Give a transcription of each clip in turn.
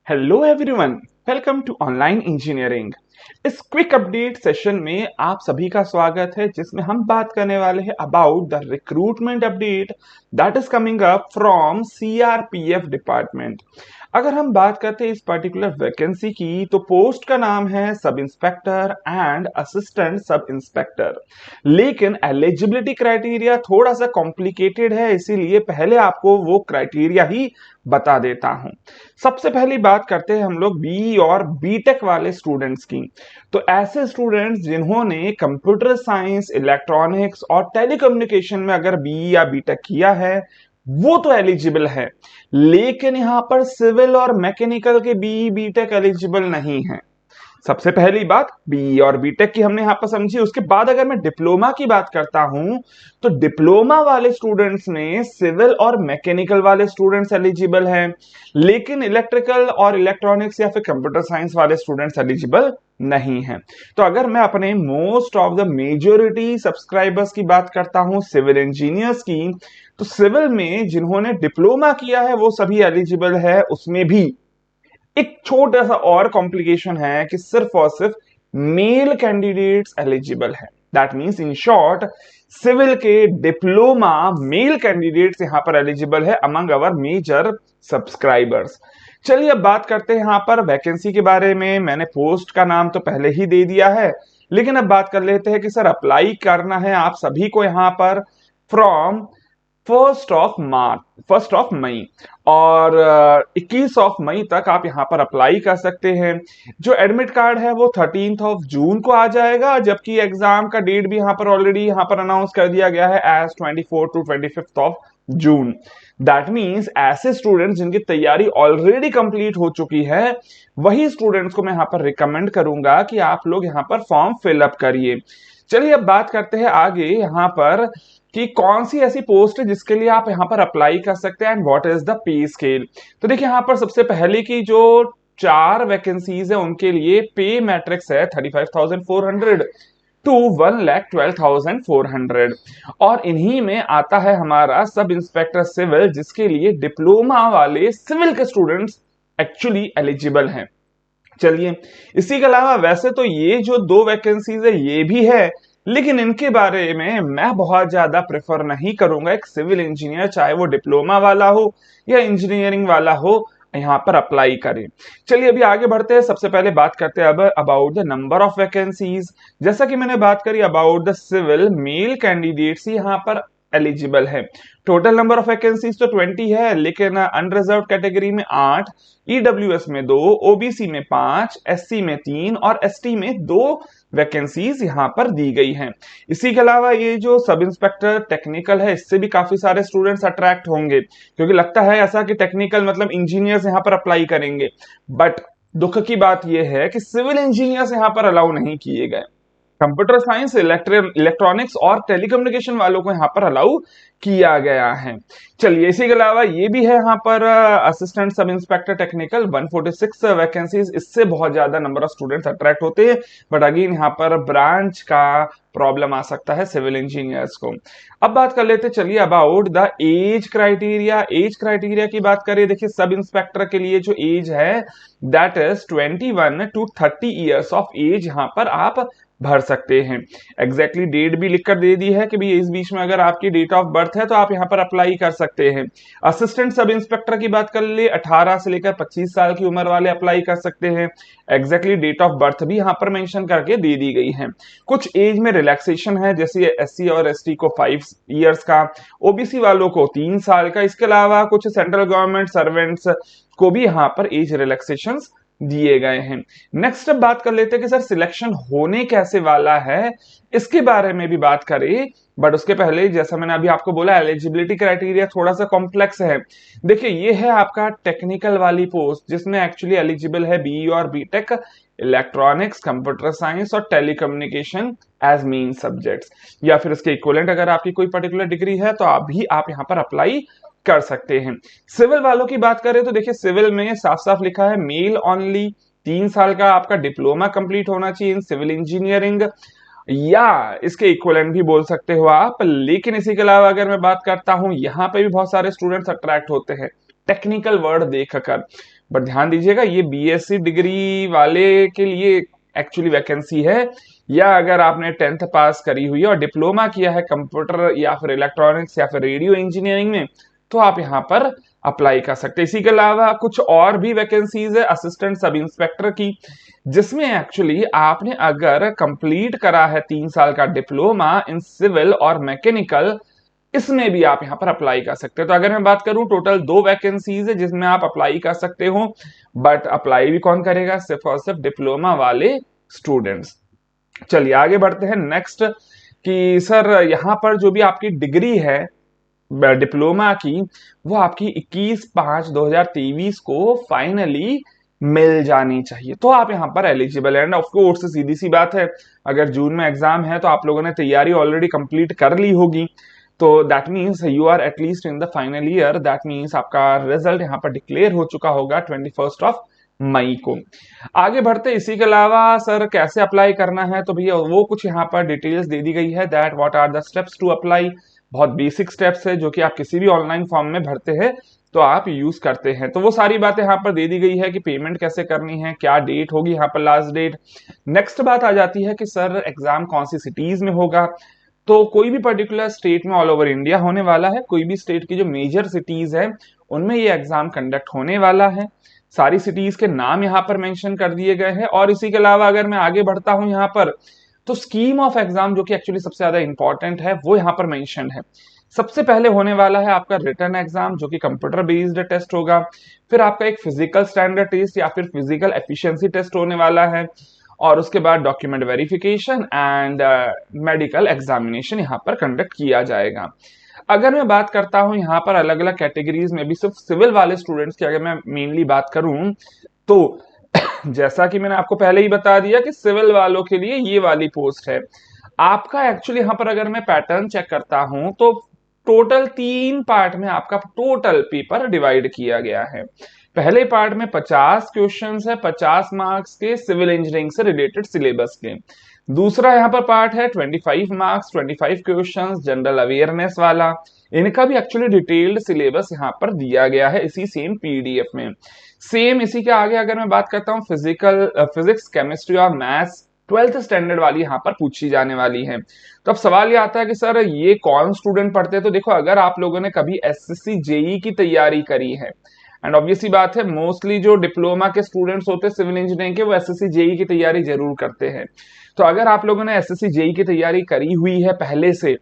Hello everyone, welcome to online engineering. इस quick update session में आप सभी का स्वागत है, जिसमें हम बात करने वाले हैं about the recruitment update that is coming up from CRPF department. अगर हम बात करते हैं इस पर्टिकुलर वैकेंसी की, तो पोस्ट का नाम है sub inspector and assistant sub inspector. लेकिन एलिजिबिलिटी क्राइटेरिया थोड़ा सा कॉम्प्लिकेटेड है, इसीलिए पहले आपको वो क्राइटेरिया ही बता देता हूं। सबसे पहली बात करते हैं हम लोग बी और बीटेक वाले स्टूडेंट्स की। तो ऐसे स्टूडेंट्स जिन्होंने कंप्यूटर साइंस, इलेक्ट्रॉनिक्स और टेलीकम्युनिकेशन में अगर बी या बीटेक किया है वो तो एलिजिबल है, लेकिन यहां पर सिविल और मैकेनिकल के बी बीटेक एलिजिबल नहीं है। सबसे पहली बात बी और बीटेक की हमने यहां पर समझी। उसके बाद अगर मैं डिप्लोमा की बात करता हूं, तो डिप्लोमा वाले स्टूडेंट्स में सिविल और मैकेनिकल वाले स्टूडेंट्स एलिजिबल हैं, लेकिन इलेक्ट्रिकल और इलेक्ट्रॉनिक्स या फिर कंप्यूटर साइंस वाले स्टूडेंट्स एलिजिबल नहीं हैं। तो अगर मैं अपने most of the majority subscribers की बात करता हूं सिविल इंजीनियर्स की, तो सिविल में जिन्होंने डिप्लोमा किया है वो सभी एलिजिबल है। उसमें भी एक छोटा सा और कॉम्प्लिकेशन है कि सिर्फ और सिर्फ मेल कैंडिडेट्स एलिजिबल है। That means in short, civil के डिप्लोमा मेल कैंडिडेट्स यहां पर एलिजिबल है अमंग अवर मेजर सब्सक्राइबर्स। चलिए अब बात करते हैं यहां पर वैकेंसी के बारे में। मैंने पोस्ट का नाम तो पहले ही दे दिया है, लेकिन अब बात कर लेते हैं कि सर अप्लाई करना है आप सभी को यहां पर फ्रॉम फर्स्ट ऑफ मई और 21 ऑफ मई तक आप यहां पर अप्लाई कर सकते हैं। जो एडमिट कार्ड है वो 13th ऑफ जून को आ जाएगा, जबकि एग्जाम का डेट भी यहां पर ऑलरेडी यहां पर अनाउंस कर दिया गया है as 24 to 25 of June. That means ऐसे स्टूडेंट्स जिनकी तैयारी ऑलरेडी कंप्लीट हो चुकी है, वही स्टूडेंट्स को मैं यहां पर रिकमेंड करूंगा कि आप लोग यहां पर फॉर्म फिलअप करिए। चलिए अब बात करते हैं आगे यहां पर कि कौन सी ऐसी पोस्ट है जिसके लिए आप यहां पर अप्लाई कर सकते हैं and what is the pay scale. तो देखिए यहां पर सबसे पहले की जो 4 वैकेंसीज है उनके लिए पे मैट्रिक्स है 35,400 टू 1,12,400, और इन्हीं में आता है हमारा सब इंस्पेक्टर सिविल, जिसके लिए डिप्लोमा वाले सिविल के स्टूडेंट्स एक्चुअली एलिजिबल हैं। चलिए, इसी के अलावा वैसे तो ये जो 2 वैकेंसीज है ये भी है, लेकिन इनके बारे में मैं बहुत ज्यादा प्रेफर नहीं करूंगा। एक सिविल इंजीनियर चाहे वो डिप्लोमा वाला हो या इंजीनियरिंग वाला हो, यहां पर अप्लाई करें। चलिए अभी आगे बढ़ते हैं। सबसे पहले बात करते हैं अब about the number of vacancies. जैसा कि मैंने बात करी about the civil, male candidates यहां पर एलिजिबल है। टोटल नंबर ऑफ वैकेंसीज तो 20 है, लेकिन अनरिजर्व कैटेगरी में 8, ईडब्ल्यूएस में 2, ओबीसी में 5, एससी में 3 और एसटी में 2 वैकेंसीज यहां पर दी गई हैं। इसी के अलावा ये जो सब इंस्पेक्टर टेक्निकल है, इससे भी काफी सारे स्टूडेंट्स अट्रैक्ट होंगे, क्योंकि लगता है ऐसा कि टेक्निकल मतलब इंजीनियर्स यहां पर अप्लाई करेंगे, बट दुख की बात यह है कि सिविल इंजीनियर्स यहां पर अलाउ नहीं किए गए। कंप्यूटर साइंस, इलेक्ट्रॉनिक्स और टेलीकम्युनिकेशन वालों को यहां पर अलाउ किया गया है। चलिए इसी के अलावा ये भी है यहां पर assistant sub inspector technical 146 vacancies. इससे बहुत ज्यादा नंबर ऑफ स्टूडेंट्स अट्रैक्ट होते हैं, बट अगेन यहां पर ब्रांच का प्रॉब्लम आ सकता है सिविल इंजीनियर्स को। अब बात कर लेते चलिए about the age criteria. Age criteria की बात करें, देखिए सब इंस्पेक्टर के लिए जो एज है that is 21 to 30 years of age यहां पर आप भर सकते हैं। एग्जैक्टली डेट भी लिखकर दे दी है कि भाई इस बीच में अगर आपकी डेट ऑफ बर्थ है तो आप यहां पर अप्लाई कर सकते हैं। असिस्टेंट सब इंस्पेक्टर की बात कर ले, 18 से लेकर 25 साल की उम्र वाले अप्लाई कर सकते हैं। एग्जैक्टली डेट ऑफ बर्थ भी यहां पर मेंशन करके दे दी गई है। कुछ एज में रिलैक्सेशन है, जैसे एससी और एसटी को 5 ईयर्स का, ओबीसी वालों को 3 साल का। इसके अलावा कुछ सेंट्रल गवर्नमेंट सर्वेंट्स को भी यहां पर एज रिलैक्सेशन दिए गए हैं। नेक्स्ट अब बात कर लेते हैं कि सर सिलेक्शन होने कैसे वाला है, इसके बारे में भी बात करें। बट उसके पहले जैसा मैंने अभी आपको बोला, एलिजिबिलिटी क्राइटेरिया थोड़ा सा कॉम्प्लेक्स है। देखिए ये है आपका टेक्निकल वाली पोस्ट, जिसमें एक्चुअली एलिजिबल है बी और बीटेक, इलेक्ट्रॉनिक्स, कंप्यूटर साइंस और टेलीकम्युनिकेशन एज मेन सब्जेक्ट्स, या फिर इसके इक्विवेलेंट अगर आपकी कोई पर्टिकुलर डिग्री है तो आप भी यहां पर अप्लाई कर सकते हैं। सिविल वालों की बात करें तो देखिए सिविल में साफ साफ लिखा है मेल ओनली, 3 साल का आपका डिप्लोमा कंप्लीट होना चाहिए इन सिविल इंजीनियरिंग, या इसके इक्विवेलेंट भी बोल सकते हो आप। लेकिन इसी के अलावा अगर मैं बात करता हूं, यहां पे भी बहुत सारे स्टूडेंट्स अट्रैक्ट होते हैं। टेक्निकल वर्ड देखकर। बट ध्यान दीजिएगा ये बीएससी डिग्री वाले के लिए एक्चुअली वैकेंसी है, या अगर आपने 10th पास करी हुई है और डिप्लोमा किया है कंप्यूटर या फिर इलेक्ट्रॉनिक्स या फिर रेडियो इंजीनियरिंग में, तो आप यहाँ पर अप्लाई कर सकते हैं। इसी के अलावा कुछ और भी वैकेंसीज है असिस्टेंट सब इंस्पेक्टर की, जिसमें एक्चुअली आपने अगर कंप्लीट करा है 3 साल का डिप्लोमा इन सिविल और मैकेनिकल, इसमें भी आप यहां पर अप्लाई कर सकते हो। तो अगर मैं बात करूं टोटल 2 वैकेंसीज है जिसमें आप अप्लाई कर सकते हो, बट अप्लाई भी कौन करेगा, सिर्फ और सिर्फ डिप्लोमा वाले स्टूडेंट्स। चलिए आगे बढ़ते हैं नेक्स्ट, कि सर यहां पर जो भी आपकी डिग्री है डिप्लोमा की, वो आपकी 21/5/2023 को फाइनली मिल जानी चाहिए, तो आप यहां पर एलिजिबल है। एंड ऑफ कोर्स सीधी सी बात है, अगर जून में एग्जाम है तो आप लोगों ने तैयारी ऑलरेडी कंप्लीट कर ली होगी, तो that means you are at least in the final year, that means आपका रिजल्ट यहाँ पर डिक्लेयर हो चुका होगा 21 मई को। आगे बढ़ते इसी के अलावा सर कैसे अप्लाई करना है, तो भैया वो कुछ यहाँ पर डिटेल्स दे दी गई है, that what are the steps to apply. बहुत बेसिक स्टेप्स है जो कि आप किसी भी ऑनलाइन फॉर्म में भरते हैं तो आप यूज करते हैं, तो वो सारी बातें यहाँ पर दे दी गई है कि पेमेंट कैसे करनी है, क्या डेट होगी यहाँ पर लास्ट डेट। नेक्स्ट बात आ जाती है कि सर एग्जाम कौन सी सिटीज में होगा, तो कोई भी पर्टिकुलर स्टेट में ऑल ओवर इंडिया होने वाला है, कोई भी स्टेट की जो मेजर सिटीज है उनमें ये एग्जाम कंडक्ट होने वाला है। सारी सिटीज के नाम यहाँ पर मेंशन कर दिए गए हैं। और इसी के अलावा अगर मैं आगे बढ़ता हूं यहाँ पर, तो स्कीम ऑफ एग्जाम जो कि एक्चुअली सबसे ज्यादा इंपॉर्टेंट है वो यहाँ पर मेंशन है। सबसे पहले होने वाला है आपका रिटन एग्जाम जो कि कंप्यूटर बेस्ड टेस्ट होगा, फिर आपका एक फिजिकल स्टैंडर्ड टेस्ट या फिर फिजिकल एफिशिएंसी टेस्ट होने वाला है, और उसके बाद document verification and medical examination यहाँ पर कंडक्ट किया जाएगा। अगर मैं बात करता हूं यहाँ पर अलग अलग कैटेगरीज में भी, सिर्फ सिविल वाले स्टूडेंट्स की अगर मैं मेनली बात करूं, तो जैसा कि मैंने आपको पहले ही बता दिया कि सिविल वालों के लिए ये वाली पोस्ट है। आपका एक्चुअली यहाँ पर अगर मैं पैटर्न चेक करता हूं तो टोटल 3 पार्ट में आपका टोटल पेपर डिवाइड किया गया है। पहले पार्ट में 50 क्वेश्चंस है 50 मार्क्स के सिविल इंजीनियरिंग से रिलेटेड सिलेबस के। दूसरा यहाँ पर पार्ट है 25 मार्क्स 25 क्वेश्चंस जनरल अवेयरनेस वाला, इनका भी एक्चुअली डिटेल्ड सिलेबस यहाँ पर दिया गया है इसी सेम पीडीएफ में। सेम इसी के आगे अगर मैं बात करता हूँ फिजिक्स केमिस्ट्री और मैथ्स 12th स्टैंडर्ड वाली यहाँ पर पूछी जाने वाली है। तो अब सवाल ये आता है कि सर ये कौन स्टूडेंट पढ़ते हैं, तो देखो अगर आप लोगों ने कभी एसएससी जेई की तैयारी करी है, एंड ऑब्वियसली बात है मोस्टली जो डिप्लोमा के स्टूडेंट्स होते हैं सिविल इंजीनियरिंग के वो एसएससी जेई की तैयारी जरूर करते हैं। तो अगर आप लोगों ने एसएससी जेई की तैयारी करी हुई है पहले से,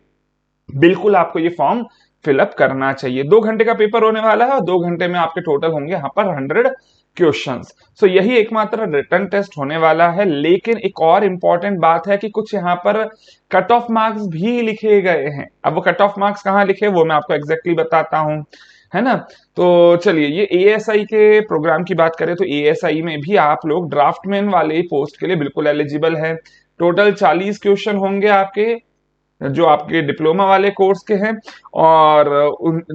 बिल्कुल आपको ये फॉर्म फिलअप करना चाहिए। 2 घंटे का पेपर होने वाला है और 2 घंटे में आपके टोटल होंगे यहाँ पर 100 क्वेश्चंस। सो यही एकमात्र रिटन टेस्ट होने वाला है। लेकिन एक और इंपॉर्टेंट बात है कि कुछ यहाँ पर कट ऑफ मार्क्स भी लिखे गए हैं। अब वो कट ऑफ मार्क्स कहाँ लिखे वो मैं आपको एग्जैक्टली बताता हूँ, है ना। तो चलिए ये एएसआई के प्रोग्राम की बात करें तो एएसआई में भी आप लोग ड्राफ्टमैन वाले पोस्ट के लिए बिल्कुल एलिजिबल है। टोटल 40 क्वेश्चन होंगे आपके जो आपके डिप्लोमा वाले कोर्स के हैं, और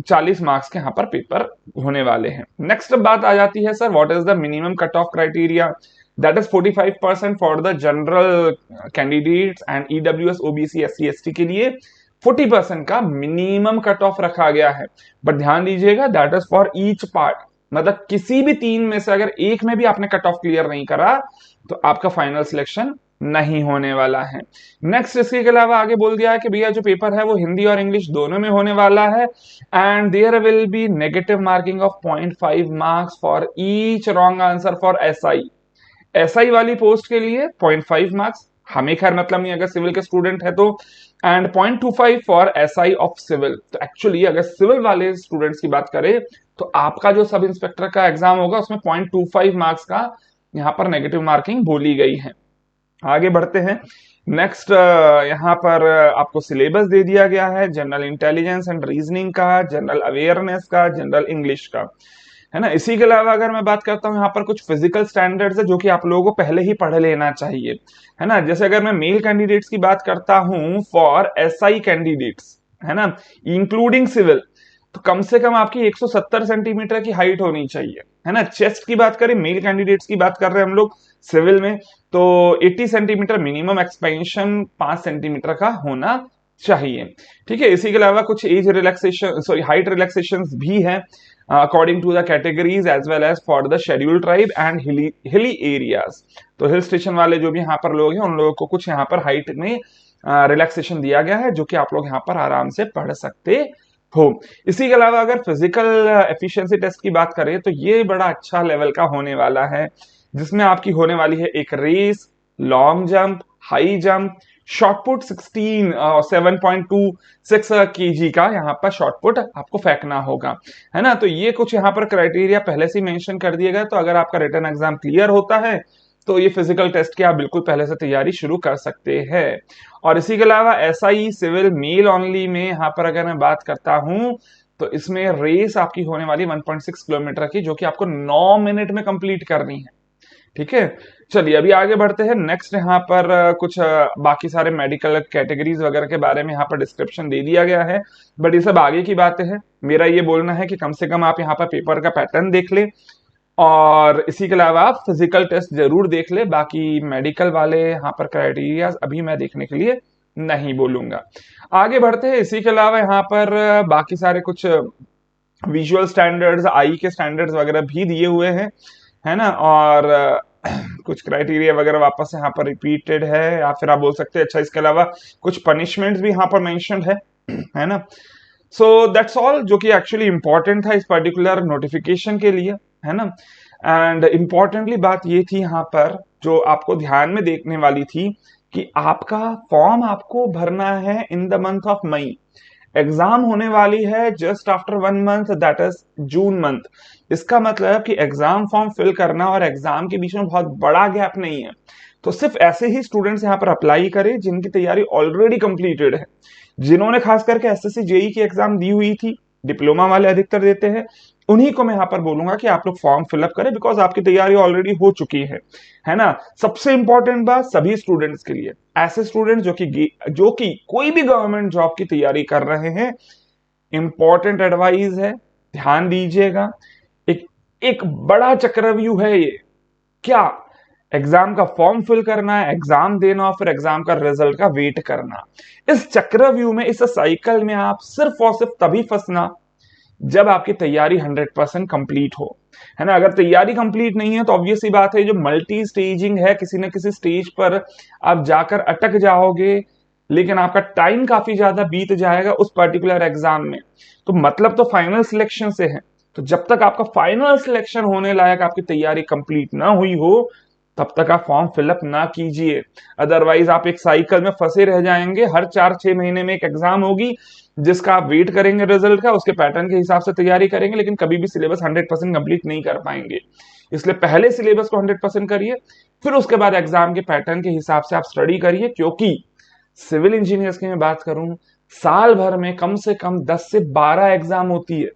40 मार्क्स के यहाँ पर पेपर होने वाले हैं। नेक्स्ट बात आ जाती है sir what is the minimum cut off criteria, that is 45% for the general candidates and EWS OBC SC ST के लिए 40% का मिनिमम कट ऑफ रखा गया है। बट ध्यान दीजिएगा that is for each part, मतलब किसी भी 3 में से अगर एक में भी आपने कट ऑफ क्लियर नहीं करा तो आपका फाइनल सिलेक्शन नहीं होने वाला है। नेक्स्ट इसके अलावा आगे बोल दिया है कि भैया जो पेपर है वो हिंदी और इंग्लिश दोनों में होने वाला है, and there will be negative marking of 0.5 marks for each wrong answer for SI. SI वाली पोस्ट के लिए 0.5 मार्क्स, हमें खैर मतलब नहीं अगर सिविल के स्टूडेंट है तो, and 0.25 for SI of civil. तो एक्चुअली अगर सिविल वाले स्टूडेंट्स की बात करें तो आपका जो सब इंस्पेक्टर का एग्जाम होगा उसमें 0.25 मार्क्स का यहाँ पर नेगेटिव मार्किंग बोली गई है। आगे बढ़ते हैं नेक्स्ट, यहाँ पर आपको सिलेबस दे दिया गया है जनरल इंटेलिजेंस एंड रीजनिंग का, जनरल अवेयरनेस का, जनरल इंग्लिश का, है ना। इसी के अलावा अगर मैं बात करता हूँ यहाँ पर कुछ फिजिकल स्टैंडर्ड्स है जो कि आप लोगों को पहले ही पढ़ लेना चाहिए, है ना। जैसे अगर मैं मेल कैंडिडेट्स की बात करता हूँ फॉर एसआई कैंडिडेट्स, है ना, इंक्लूडिंग सिविल, तो कम से कम आपकी 170 सेंटीमीटर की हाइट होनी चाहिए, है ना। चेस्ट की बात करें मेल कैंडिडेट्स की बात कर रहे हैं हम लोग सिविल में, तो 80 सेंटीमीटर मिनिमम, एक्सपेंशन 5 सेंटीमीटर का होना चाहिए, ठीक है। इसी के अलावा कुछ एज रिलैक्सेशन हाइट रिलैक्सेशन भी है। according to the categories as well as for the scheduled tribe and hilly areas। तो हिल स्टेशन वाले जो भी यहाँ पर लोग हैं उन लोगों को कुछ यहाँ पर हाइट में रिलैक्सेशन दिया गया है, जो कि आप लोग यहाँ पर आराम से पढ़ सकते हो। इसी के अलावा अगर फिजिकल एफिशिएंसी टेस्ट की बात करें तो ये बड़ा अच्छा लेवल का होने वाला है, जिसमें आपकी होने वाली है एक race, long jump, high jump, shot put 7.26 kg का यहाँ पर शॉटपुट आपको फेंकना होगा, है ना। तो ये कुछ यहाँ पर क्राइटेरिया पहले से मेंशन कर दिए गए। तो अगर आपका रिटन एग्जाम क्लियर होता है तो ये फिजिकल टेस्ट की आप बिल्कुल पहले से तैयारी शुरू कर सकते हैं। और इसी के अलावा एसआई सिविल मेल ओनली में यहाँ पर अगर मैं बात करता हूं तो इसमें रेस आपकी होने वाली 1.6 किलोमीटर की, जो कि आपको 9 मिनट में कंप्लीट करनी है। ठीक है, चलिए अभी आगे बढ़ते हैं। नेक्स्ट यहाँ पर कुछ बाकी सारे मेडिकल कैटेगरीज वगैरह के बारे में यहाँ पर डिस्क्रिप्शन दे दिया गया है, बट ये सब आगे की बातें हैं। मेरा ये बोलना है कि कम से कम आप यहाँ पर पेपर का पैटर्न देख ले और इसी के अलावा आप फिजिकल टेस्ट जरूर देख ले। बाकी मेडिकल वाले यहाँ पर क्राइटेरिया अभी मैं देखने के लिए नहीं बोलूंगा। आगे बढ़ते हैं। इसी के अलावा यहाँ पर बाकी सारे कुछ विजुअल स्टैंडर्ड्स, आई के स्टैंडर्ड्स वगैरह भी दिए हुए हैं, है ना। और कुछ क्राइटेरिया वगैरह वापस यहाँ पर रिपीटेड है, या फिर आप बोल सकते हैं। अच्छा, इसके अलावा कुछ पनिशमेंट्स भी यहाँ पर मेंशन्ड है ना। सो दैट्स ऑल, जो कि एक्चुअली इंपॉर्टेंट था इस पर्टिकुलर नोटिफिकेशन के लिए, है ना। एंड इंपॉर्टेंटली बात ये थी यहाँ पर जो आपको ध्यान में देखने वाली थी कि आपका फॉर्म आपको भरना है in the month of May. Exam होने वाली है just after 1 month, that is June month. इसका मतलब कि एग्जाम फॉर्म फिल करना और एग्जाम के बीच में बहुत बड़ा गैप नहीं है। तो सिर्फ ऐसे ही स्टूडेंट्स यहाँ पर अप्लाई करें जिनकी तैयारी ऑलरेडी कंप्लीटेड है, जिन्होंने खास करके एसएससी जेई की एग्जाम दी हुई थी। डिप्लोमा वाले अधिकतर देते हैं, उन्हीं को मैं यहाँ पर बोलूंगा कि आप लोग फॉर्म फिलअप करें, बिकॉज आपकी तैयारी ऑलरेडी हो चुकी है ना। सबसे इंपॉर्टेंट बात सभी स्टूडेंट्स के लिए, ऐसे स्टूडेंट्स जो कि कोई भी गवर्नमेंट जॉब की तैयारी कर रहे हैं, इंपॉर्टेंट एडवाइस है, ध्यान दीजिएगा। एक बड़ा चक्रव्यूह है ये। क्या? एग्जाम का फॉर्म फिल करना है, एग्जाम देना और फिर एग्जाम का रिजल्ट का वेट करना। इस चक्रव्यूह में, इस साइकिल में आप सिर्फ और सिर्फ तभी फंसना जब आपकी तैयारी 100% कंप्लीट हो, है ना। अगर तैयारी कंप्लीट नहीं है तो ऑब्वियस सी बात है, जो मल्टी स्टेजिंग है, किसी न किसी स्टेज पर आप जाकर अटक जाओगे, लेकिन आपका टाइम काफी ज्यादा बीत जाएगा उस पर्टिकुलर एग्जाम में। तो मतलब तो फाइनल सिलेक्शन से है। तो जब तक आपका फाइनल सिलेक्शन होने लायक आपकी तैयारी कंप्लीट ना हुई हो, तब तक आप फॉर्म फिलअप ना कीजिए। अदरवाइज आप एक साइकिल में फंसे रह जाएंगे। हर 4-6 महीने में एक एग्जाम होगी जिसका आप वेट करेंगे रिजल्ट का, उसके पैटर्न के हिसाब से तैयारी करेंगे, लेकिन कभी भी सिलेबस 100% कंप्लीट नहीं कर पाएंगे। इसलिए पहले सिलेबस को 100% करिए, फिर उसके बाद एग्जाम के पैटर्न के हिसाब से आप स्टडी करिए। क्योंकि सिविल इंजीनियर्स की मैं बात करूं, साल भर में कम से कम 10 से 12 एग्जाम होती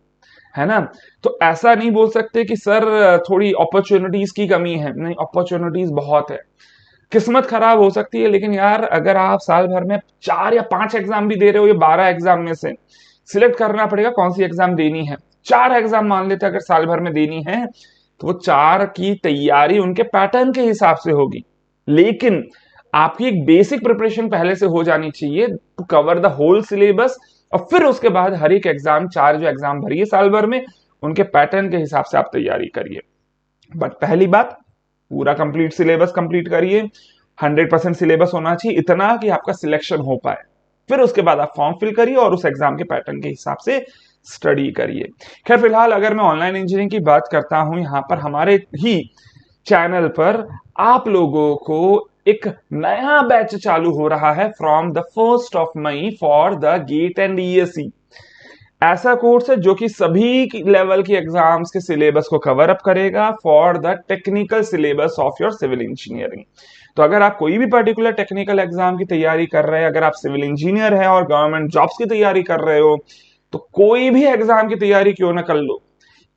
है ना। तो ऐसा नहीं बोल सकते कि सर थोड़ी अपॉर्चुनिटीज की कमी है, नहीं, अपॉर्चुनिटीज बहुत है। किस्मत खराब हो सकती है, लेकिन यार अगर आप साल भर में 4 या 5 एग्जाम भी दे रहे हो, ये 12 एग्जाम में से सिलेक्ट करना पड़ेगा कौन सी एग्जाम देनी है। 4 एग्जाम मान लेते अगर साल भर में देनी है, तो वो 4 की तैयारी उनके पैटर्न के हिसाब से होगी, लेकिन आपकी एक बेसिक प्रिपरेशन पहले से हो जानी चाहिए to cover the whole syllabus. और फिर उसके बाद हर एक एग्जाम, 4 जो एग्जाम भरिए साल भर में, उनके पैटर्न के हिसाब से आप तैयारी करिए। बट पहली बात, पूरा कंप्लीट सिलेबस कंप्लीट करिए। 100% सिलेबस होना चाहिए, इतना कि आपका सिलेक्शन हो पाए। फिर उसके बाद आप फॉर्म फिल करिए और उस एग्जाम के पैटर्न के हिसाब से स्टडी करिए। खैर फिलहाल अगर मैं ऑनलाइन इंजीनियरिंग की बात करता हूं, यहाँ पर हमारे ही चैनल पर आप लोगों को एक नया बैच चालू हो रहा है from the 1st of May for the GATE and ESC. ऐसा कोर्स है जो कि सभी लेवल की एग्जाम्स के सिलेबस को कवर अप करेगा for the technical syllabus of your civil engineering. तो अगर आप कोई भी पर्टिकुलर टेक्निकल एग्जाम की तैयारी कर रहे हैं, अगर आप सिविल इंजीनियर हैं और गवर्नमेंट जॉब्स की तैयारी कर रहे हो, तो कोई भी एग्जाम की तैयारी क्यों ना कर लो,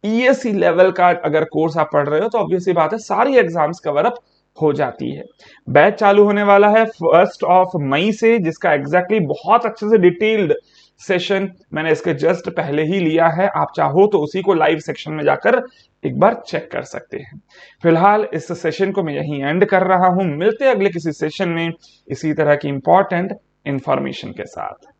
ईएससी लेवल का अगर कोर्स आप पढ़ रहे हो तो ऑब्वियस सी बात है सारी एग्जाम्स कवर अप हो जाती है। बैच चालू होने वाला है 1st of May से, जिसका एग्जैक्टली बहुत अच्छे से डिटेल्ड सेशन मैंने इसके जस्ट पहले ही लिया है। आप चाहो तो उसी को लाइव सेक्शन में जाकर एक बार चेक कर सकते हैं। फिलहाल इस सेशन को मैं यहीं एंड कर रहा हूं। मिलते हैं अगले किसी सेशन में इसी तरह की इंपॉर्टेंट इंफॉर्मेशन के साथ।